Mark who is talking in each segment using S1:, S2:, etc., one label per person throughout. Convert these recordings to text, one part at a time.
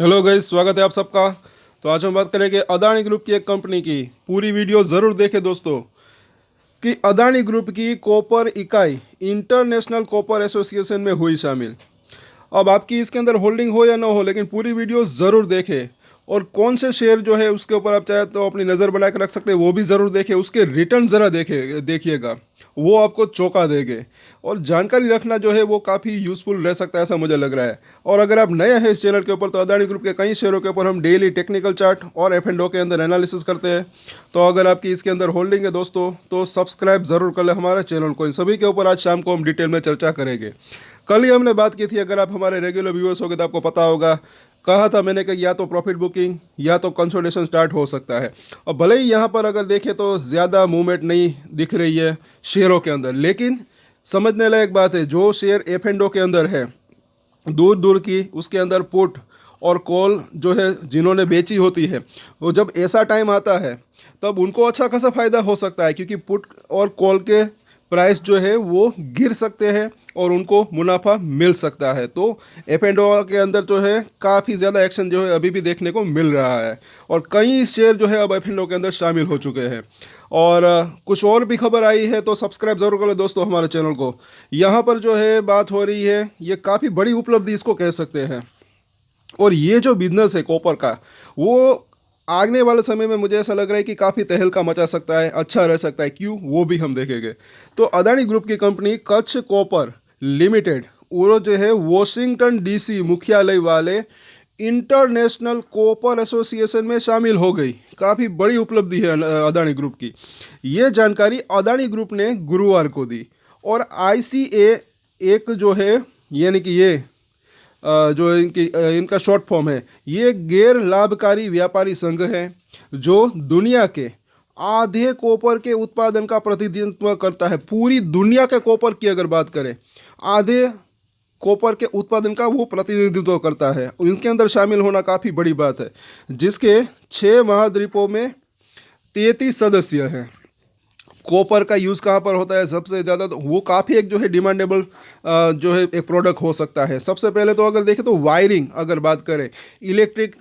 S1: Hello guys, स्वागत है आप सबका। तो आज हम बात करेंगे अदानी ग्रुप की एक कंपनी की। पूरी वीडियो ज़रूर देखें दोस्तों। कि अदानी ग्रुप की कॉपर इकाई इंटरनेशनल कॉपर एसोसिएशन में हुई शामिल। अब आपकी इसके अंदर होल्डिंग हो या ना हो, लेकिन पूरी वीडियो ज़रूर देखें। और कौन से शेयर जो है उसके ऊपर आप चाहे तो अपनी नज़र बना के रख सकते हैं, वो भी ज़रूर देखें। उसके रिटर्न ज़रा देखिएगा, वो आपको चौंका देंगे। और जानकारी रखना जो है वो काफ़ी यूज़फुल रह सकता है, ऐसा मुझे लग रहा है। और अगर आप नए हैं इस चैनल के ऊपर, तो अदानी ग्रुप के कई शेयरों के ऊपर हम डेली टेक्निकल चार्ट और F&O के अंदर एनालिसिस करते हैं। तो अगर आपकी इसके अंदर होल्डिंग है दोस्तों, तो सब्सक्राइब ज़रूर कर लें हमारे चैनल को। इन सभी के ऊपर आज शाम को हम डिटेल में चर्चा करेंगे। कल ही हमने बात की थी, अगर आप हमारे रेगुलर व्यूअर्स होंगे तो आपको पता होगा। कहा था मैंने कि या तो प्रॉफिट बुकिंग या तो कंसोलिडेशन स्टार्ट हो सकता है। और भले ही यहाँ पर अगर देखें तो ज़्यादा मूवमेंट नहीं दिख रही है शेयरों के अंदर, लेकिन समझने लायक बात है, जो शेयर F&O के अंदर है दूर दूर की, उसके अंदर पुट और कॉल जो है जिन्होंने बेची होती है, वो जब ऐसा टाइम आता है तब उनको अच्छा खासा फ़ायदा हो सकता है, क्योंकि पुट और कॉल के प्राइस जो है वो गिर सकते हैं और उनको मुनाफा मिल सकता है। तो F&O के अंदर जो है काफ़ी ज़्यादा एक्शन जो है अभी भी देखने को मिल रहा है, और कई शेयर जो है अब F&O के अंदर शामिल हो चुके हैं। और कुछ और भी खबर आई है तो सब्सक्राइब जरूर कर लो दोस्तों हमारे चैनल को। यहाँ पर जो है बात हो रही है, ये काफ़ी बड़ी उपलब्धि इसको कह सकते हैं। और ये जो बिजनेस है कॉपर का, वो आने वाले समय में मुझे ऐसा लग रहा है कि काफ़ी तहलका मचा सकता है, अच्छा रह सकता है। क्यों, वो भी हम देखेंगे। तो अदानी ग्रुप की कंपनी कच्छ कॉपर लिमिटेड, वो जो है वॉशिंगटन DC मुख्यालय वाले इंटरनेशनल कॉपर एसोसिएशन में शामिल हो गई। काफ़ी बड़ी उपलब्धि है अदानी ग्रुप की। ये जानकारी अदानी ग्रुप ने गुरुवार को दी। और ICA एक जो है, यानी कि ये जो इनका शॉर्ट फॉर्म है, ये गैर लाभकारी व्यापारी संघ है जो दुनिया के आधे कॉपर के उत्पादन का प्रतिनिधित्व करता है। पूरी दुनिया के कॉपर की अगर बात करें, आधे कॉपर के उत्पादन का वो प्रतिनिधित्व करता है। इनके अंदर शामिल होना काफ़ी बड़ी बात है, जिसके 6 महाद्वीपों में 33 सदस्य हैं। कॉपर का यूज़ कहाँ पर होता है सबसे ज़्यादा, तो वो काफ़ी एक जो है डिमांडेबल जो है एक प्रोडक्ट हो सकता है। सबसे पहले तो अगर देखें तो वायरिंग, अगर बात करें इलेक्ट्रिक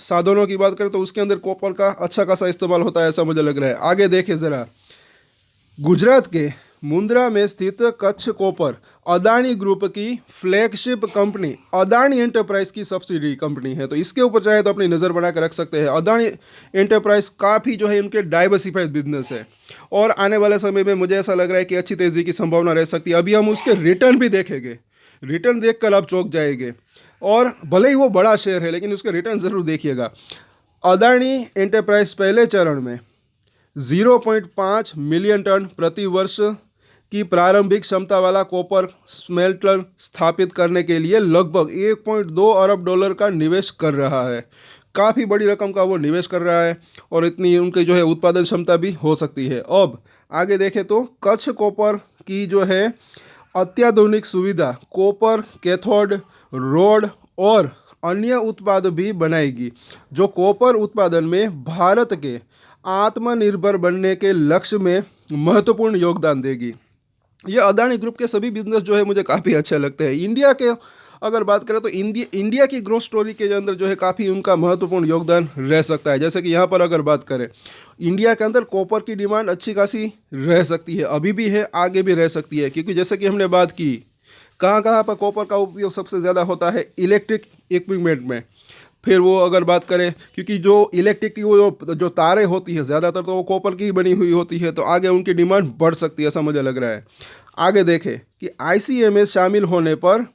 S1: साधनों की बात करें, तो उसके अंदर कॉपर का अच्छा खासा इस्तेमाल होता है, ऐसा मुझे लग रहा है। आगे देखें ज़रा, गुजरात के मुंद्रा में स्थित कच्छ कॉपर अदानी ग्रुप की फ्लैगशिप कंपनी अदानी एंटरप्राइज की सब्सिडी कंपनी है। तो इसके ऊपर चाहे तो अपनी नज़र बना कर रख सकते हैं। अदानी एंटरप्राइज काफ़ी जो है उनके डाइवर्सिफाइड बिजनेस है, और आने वाले समय में मुझे ऐसा लग रहा है कि अच्छी तेज़ी की संभावना रह सकती है। अभी हम उसके रिटर्न भी देखेंगे, रिटर्न देख कर आप चौंक जाएंगे। और भले ही वो बड़ा शेयर है, लेकिन उसके रिटर्न ज़रूर देखिएगा। अदानी एंटरप्राइज पहले चरण में 0.5 मिलियन टन प्रति वर्ष की प्रारंभिक क्षमता वाला कॉपर स्मेल्टर स्थापित करने के लिए लगभग 1.2 अरब डॉलर का निवेश कर रहा है। काफ़ी बड़ी रकम का वो निवेश कर रहा है, और इतनी उनकी जो है उत्पादन क्षमता भी हो सकती है। अब आगे देखें तो कच्छ कॉपर की जो है अत्याधुनिक सुविधा कॉपर कैथोड रोड और अन्य उत्पाद भी बनाएगी, जो कॉपर उत्पादन में भारत के आत्मनिर्भर बनने के लक्ष्य में महत्वपूर्ण योगदान देगी। ये अदानी ग्रुप के सभी बिजनेस जो है मुझे काफ़ी अच्छे लगते हैं। इंडिया के अगर बात करें तो इंडिया की ग्रोथ स्टोरी के अंदर जो है काफ़ी उनका महत्वपूर्ण योगदान रह सकता है। जैसे कि यहाँ पर अगर बात करें, इंडिया के अंदर कॉपर की डिमांड अच्छी खासी रह सकती है, अभी भी है, आगे भी रह सकती है। क्योंकि जैसे कि हमने बात की, कहाँ कहाँ पर कॉपर का उपयोग सबसे ज़्यादा होता है, इलेक्ट्रिक इक्विपमेंट में। फिर वो अगर बात करें, क्योंकि जो इलेक्ट्रिक की वो जो तारें होती है ज़्यादातर तो वो कॉपर की ही बनी हुई होती है, तो आगे उनकी डिमांड बढ़ सकती है, ऐसा मुझे लग रहा है। आगे देखें कि ICA में शामिल होने पर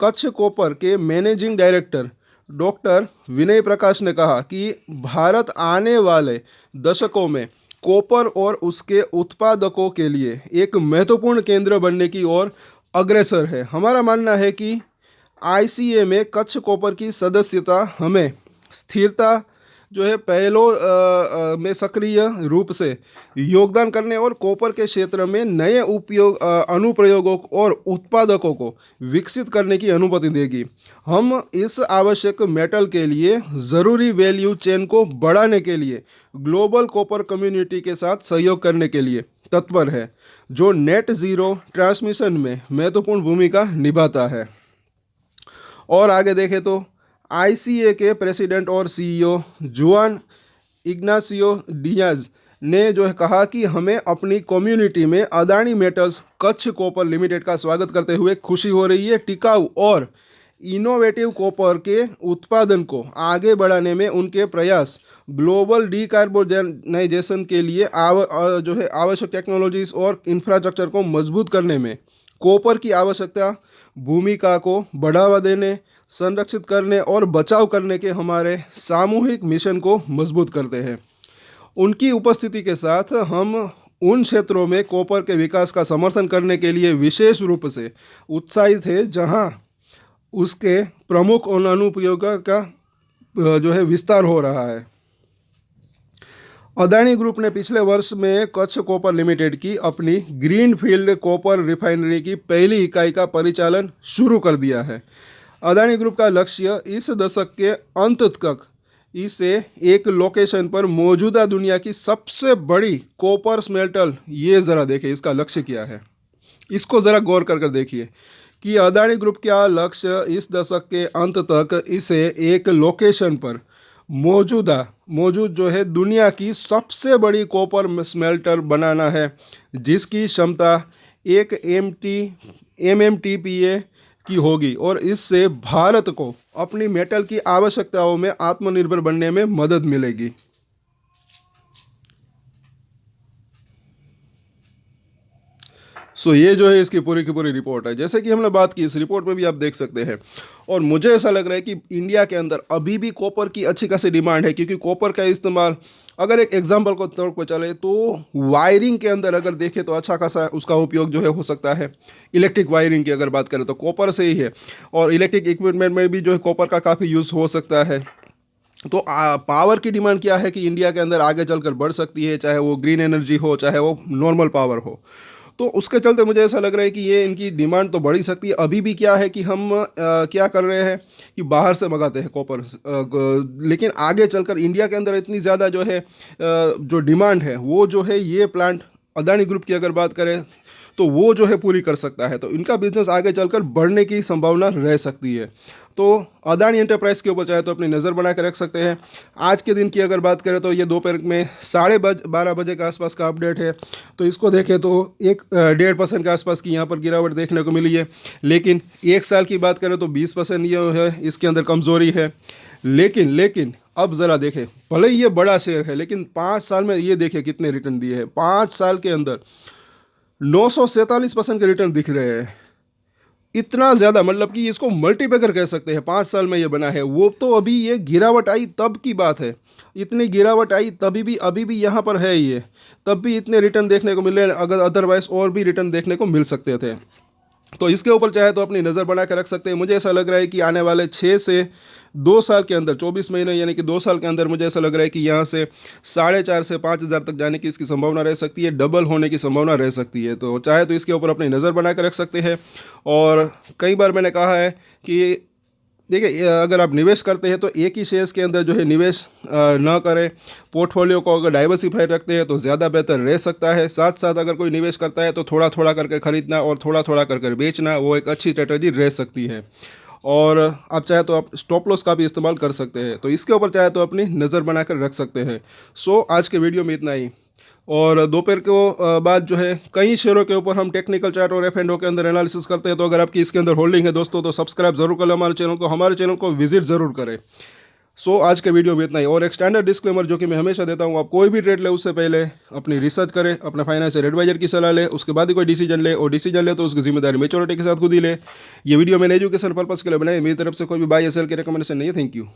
S1: कच्छ कॉपर के मैनेजिंग डायरेक्टर डॉक्टर विनय प्रकाश ने कहा कि भारत आने वाले दशकों में कॉपर और उसके उत्पादकों के लिए एक महत्वपूर्ण केंद्र बनने की ओर अग्रसर है। हमारा मानना है कि ICA में कच्छ कॉपर की सदस्यता हमें स्थिरता जो है पहलों में सक्रिय रूप से योगदान करने और कॉपर के क्षेत्र में नए अनुप्रयोगों और उत्पादकों को विकसित करने की अनुमति देगी। हम इस आवश्यक मेटल के लिए ज़रूरी वैल्यू चेन को बढ़ाने के लिए ग्लोबल कॉपर कम्युनिटी के साथ सहयोग करने के लिए तत्पर है, जो नेट ज़ीरो ट्रांसमिशन में महत्वपूर्ण भूमिका निभाता है। और आगे देखें तो ICA के प्रेसिडेंट और CEO जुआन इग्नासियो डियाज ने जो है कहा कि हमें अपनी कम्युनिटी में Adani metals Kutch copper limited का स्वागत करते हुए खुशी हो रही है। टिकाऊ और इनोवेटिव कॉपर के उत्पादन को आगे बढ़ाने में उनके प्रयास ग्लोबल डीकार्बोनाइजेशन के लिए जो है आवश्यक टेक्नोलॉजीज और इंफ्रास्ट्रक्चर को मजबूत करने में कॉपर की आवश्यकता भूमिका को बढ़ावा देने, संरक्षित करने और बचाव करने के हमारे सामूहिक मिशन को मजबूत करते हैं। उनकी उपस्थिति के साथ हम उन क्षेत्रों में कॉपर के विकास का समर्थन करने के लिए विशेष रूप से उत्साहित है जहां उसके प्रमुख अनुप्रयोग का जो है विस्तार हो रहा है। अदानी ग्रुप ने पिछले वर्ष में कच्छ कॉपर लिमिटेड की अपनी ग्रीनफील्ड कॉपर रिफाइनरी की पहली इकाई का परिचालन शुरू कर दिया है। अदानी ग्रुप का लक्ष्य इस दशक के अंत तक इसे एक लोकेशन पर मौजूदा दुनिया की सबसे बड़ी कॉपर स्मेल्टर, ये ज़रा देखिए इसका लक्ष्य क्या है, इसको ज़रा गौर कर देखिए कि अदानी ग्रुप का लक्ष्य इस दशक के अंत तक इसे एक लोकेशन पर मौजूद जो है दुनिया की सबसे बड़ी कॉपर स्मेल्टर बनाना है, जिसकी क्षमता 1 MMTPA की होगी और इससे भारत को अपनी मेटल की आवश्यकताओं में आत्मनिर्भर बनने में मदद मिलेगी। ये जो है इसकी पूरी की पूरी रिपोर्ट है। जैसे कि हमने बात की, इस रिपोर्ट में भी आप देख सकते हैं और मुझे ऐसा लग रहा है कि इंडिया के अंदर अभी भी कॉपर की अच्छी खासी डिमांड है, क्योंकि कॉपर का इस्तेमाल अगर एक एग्जांपल को तौर पर चले तो वायरिंग के अंदर अगर देखें तो अच्छा खासा उसका उपयोग जो है हो सकता है। इलेक्ट्रिक वायरिंग की अगर बात करें तो कॉपर से ही है, और इलेक्ट्रिक इक्विपमेंट में भी जो है कॉपर का काफ़ी यूज़ हो सकता है। तो पावर की डिमांड क्या है कि इंडिया के अंदर आगे चलकर बढ़ सकती है, चाहे वो ग्रीन एनर्जी हो चाहे वो नॉर्मल पावर हो। तो उसके चलते मुझे ऐसा लग रहा है कि ये इनकी डिमांड तो बढ़ ही सकती है। अभी भी क्या है कि हम क्या कर रहे हैं कि बाहर से मंगाते हैं कॉपर, लेकिन आगे चलकर इंडिया के अंदर इतनी ज़्यादा जो है जो डिमांड है वो जो है ये प्लांट अदानी ग्रुप की अगर बात करें तो वो जो है पूरी कर सकता है। तो इनका बिजनेस आगे चलकर बढ़ने की संभावना रह सकती है। तो अदानी एंटरप्राइज के ऊपर चाहे तो अपनी नज़र बना कर रख सकते हैं। आज के दिन की अगर बात करें तो ये दोपहर में 12:30 बजे के आसपास का अपडेट है। तो इसको देखें तो 1.5% के आसपास की यहाँ पर गिरावट देखने को मिली है, लेकिन एक साल की बात करें तो 20% ये है इसके अंदर कमज़ोरी है। लेकिन अब ज़रा देखें, भले ही ये बड़ा शेयर है लेकिन 5 साल में ये देखें कितने रिटर्न दिए हैं। 5 साल के अंदर 947% के रिटर्न दिख रहे हैं। इतना ज़्यादा, मतलब कि इसको मल्टीपैकर कह सकते हैं। 5 साल में ये बना है। वो तो अभी ये गिरावट आई तब की बात है, इतनी गिरावट आई तभी भी अभी भी यहाँ पर है ये, तब भी इतने रिटर्न देखने को मिल रहे हैं, अगर अदरवाइज और भी रिटर्न देखने को मिल सकते थे। तो इसके ऊपर चाहे तो अपनी नज़र बना कर रख सकते हैं। मुझे ऐसा लग रहा है कि आने वाले 6 से 2 साल के अंदर, 24 महीने यानी कि 2 साल के अंदर, मुझे ऐसा लग रहा है कि यहाँ से 4.5 से 5,000 तक जाने की इसकी संभावना रह सकती है, डबल होने की संभावना रह सकती है। तो चाहे तो इसके ऊपर अपनी नज़र बना कर रख सकते हैं। और कई बार मैंने कहा है कि देखिए, अगर आप निवेश करते हैं तो एक ही शेयर्स के अंदर जो है निवेश न करें। पोर्टफोलियो को अगर डाइवर्सिफाई रखते हैं तो ज़्यादा बेहतर रह सकता है। साथ साथ अगर कोई निवेश करता है तो थोड़ा थोड़ा करके खरीदना और थोड़ा थोड़ा करके बेचना, वो एक अच्छी स्ट्रेटजी रह सकती है। और आप चाहे तो आप स्टॉप लॉस का भी इस्तेमाल कर सकते हैं। तो इसके ऊपर चाहे तो अपनी नज़र बनाकर रख सकते हैं। आज के वीडियो में इतना ही। और दोपहर को बाद जो है कई शेयरों के ऊपर हम टेक्निकल चार्ट और F&O के अंदर एनालिसिस करते हैं। तो अगर आपकी इसके अंदर होल्डिंग है दोस्तों तो सब्सक्राइब जरूर कर लें हमारे चैनल को विजिट ज़रूर करें। आज के वीडियो में इतना ही। और एक स्टैंडर्ड डिस्क्लेमर जो कि मैं हमेशा देता हूँ, आप कोई भी ट्रेड ले उससे पहले अपनी रिसर्च करें, अपना फाइनेंशियल एडवाइजर की सलाह ले, उसके बाद ही कोई डिसीजन ले, और डिसीजन ले तो उसकी जिम्मेदारी मैच्योरिटी के साथ खुद ही ले। ये वीडियो मैंने एजुकेशन पर्पस के लिए बनाई। मेरी तरफ से कोई भी बाय या सेल की रिकमेंडेशन नहीं है। Thank you.